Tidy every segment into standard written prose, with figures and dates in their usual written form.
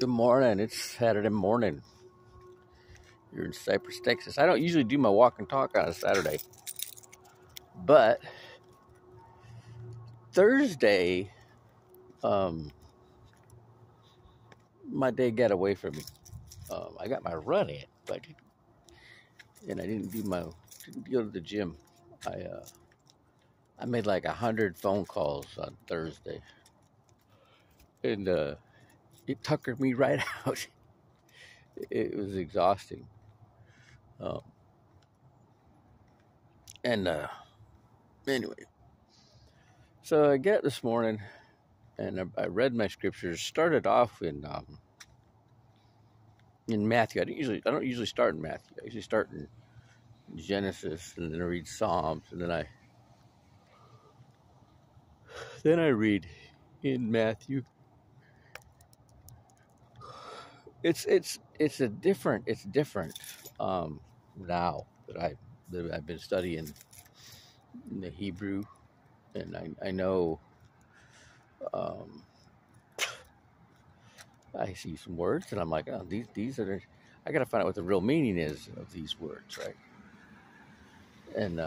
Good morning. It's Saturday morning. You're in Cypress, Texas. I don't usually do my walk and talk on a Saturday, but Thursday, my day got away from me. I got my run in, but and I didn't go to the gym. I made like 100 phone calls on Thursday, and it tuckered me right out. It was exhausting. Um, and anyway, so I get up this morning and I read my scriptures. Started off in Matthew. I don't usually start in Matthew. I usually start in Genesis, and then I read Psalms, and then I read in Matthew. It's different now that I've been studying in the Hebrew, and I know I see some words, and I'm like, oh, these are. I got to find out what the real meaning is of these words, right? And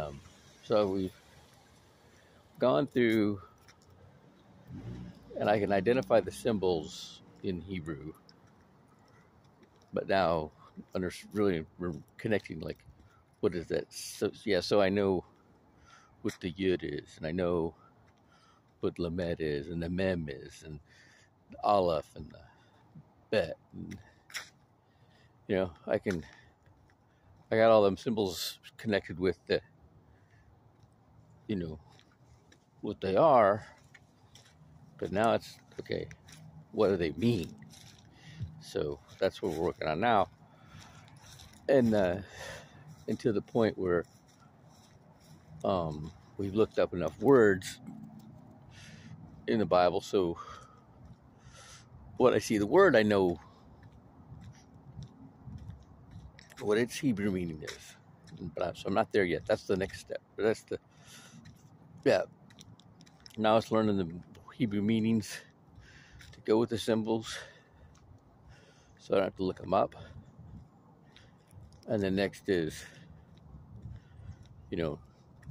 so we've gone through, and I can identify the symbols in Hebrew, but now we're connecting, like, what is that? So I know what the Yud is, and I know what Lamed is, and the Mem is, and the Aleph, and the Bet, and I got all them symbols connected with what they are, but now it's okay. What do they mean? So that's what we're working on now, and to the point where we've looked up enough words in the Bible, so when I see the word, I know what its Hebrew meaning is. So I'm not there yet. That's the next step. Now it's learning the Hebrew meanings to go with the symbols, so I don't have to look them up. And the next is,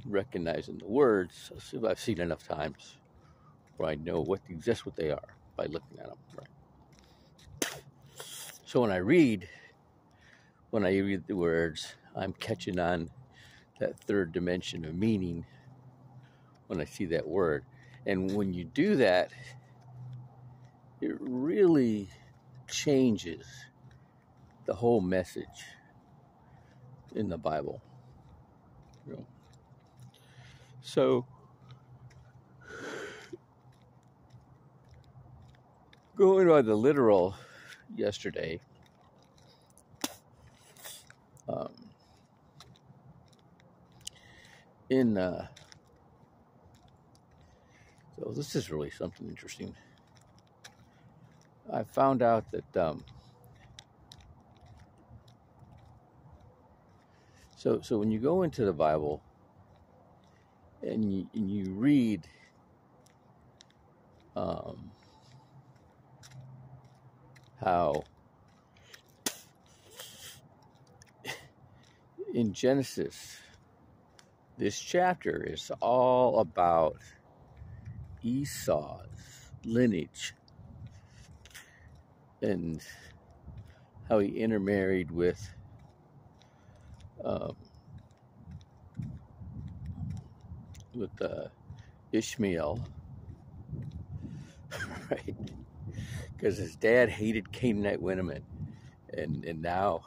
recognizing the words. So I've seen enough times where I know what they are by looking at them. Right. So when I read the words, I'm catching on that third dimension of meaning when I see that word. And when you do that, it really changes the whole message in the Bible. So going by the literal yesterday, so this is really something interesting. I found out that so when you go into the Bible and you read how in Genesis, this chapter is all about Esau's lineage and how he intermarried with Ishmael, right? Because his dad hated Canaanite women, and now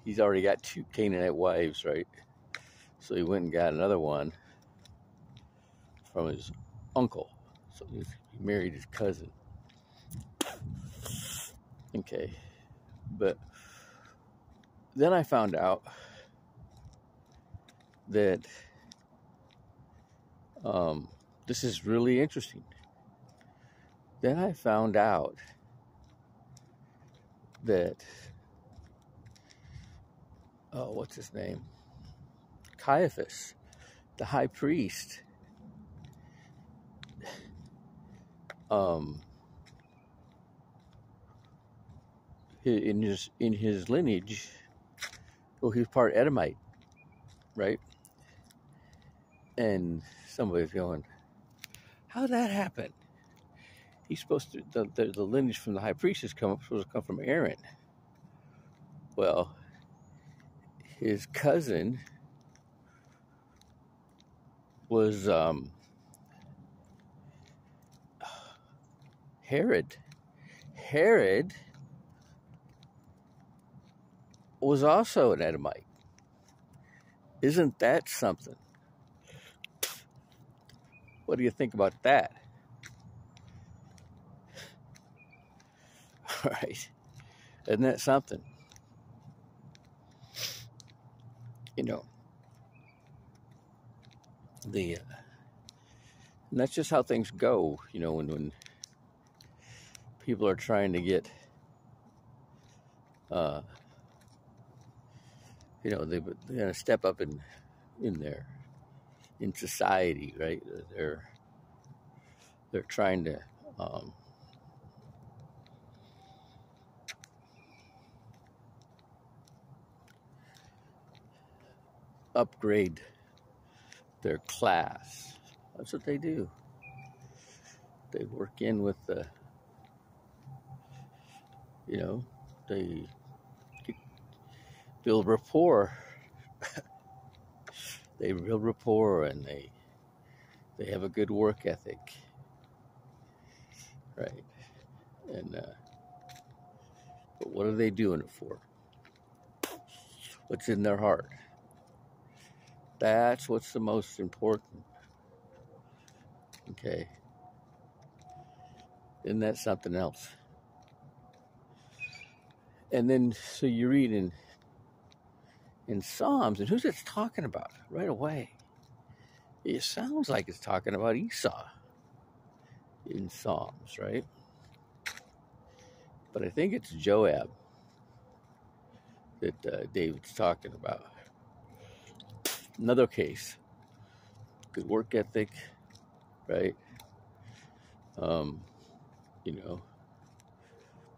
he's already got 2 Canaanite wives, right? So he went and got another one from his uncle. So he married his cousin. Okay, but then I found out that this is really interesting. Then I found out that what's his name? Kyophis, the high priest, in his lineage, well, he was part Edamite, right? And somebody's going, how'd that happen? He's supposed to, the lineage from the high priest is supposed to come from Aaron. Well, his cousin was Herod. Herod was also an Edamite. Isn't that something? What do you think about that? All right. Isn't that something? You know, and that's just how things go, you know, when people are trying to get, you know, they're going to step up in society, right? They're trying to upgrade their class. That's what they do. They work in with the, you know, they build rapport. They build rapport, and they have a good work ethic, right? And but what are they doing it for? What's in their heart? That's what's the most important. Okay. Isn't that something else? And then, so you read in Psalms, and who's it talking about right away? It sounds like it's talking about Esau in Psalms, right? But I think it's Joab that David's talking about. Another case, good work ethic, right? You know,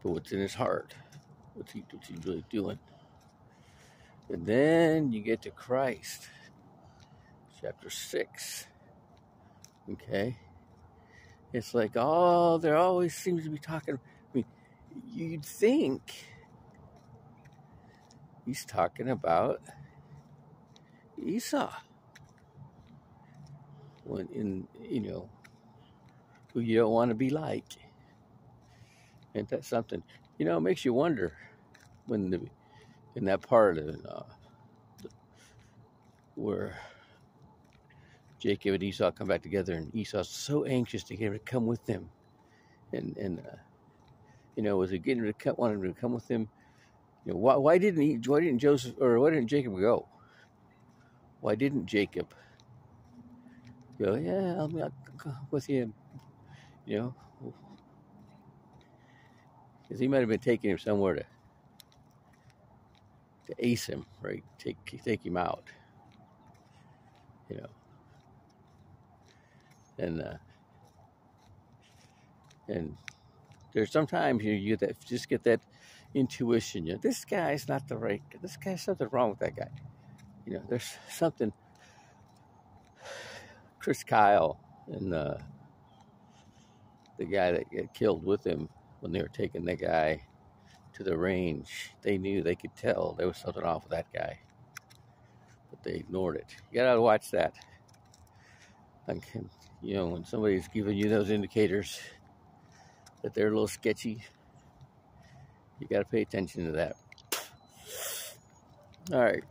but what's in his heart? What's he really doing? And then you get to Christ, chapter 6. Okay, it's like, oh, there always seems to be talking. I mean, you'd think he's talking about Esau, when you know, who you don't want to be like. Ain't that something? You know, it makes you wonder when in that part of where Jacob and Esau come back together, and Esau's so anxious to get him to come with them, and you know, was he getting him to wanted him to come with him? You know, why didn't Joseph, or why didn't Jacob go? Why didn't Jacob go? Yeah, I'll go with you. You know, because he might have been taking him somewhere to ace him, right? Take him out. You know, and there's sometimes you get that intuition. You know, this guy's not the right. This guy's something wrong with that guy. You know, there's something. Chris Kyle and the guy that got killed with him, when they were taking the guy to the range, they could tell there was something off with that guy, but they ignored it. You gotta watch that. Like, you know, when somebody's giving you those indicators that they're a little sketchy, you gotta pay attention to that. All right.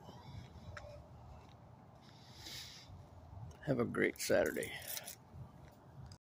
Have a great Saturday.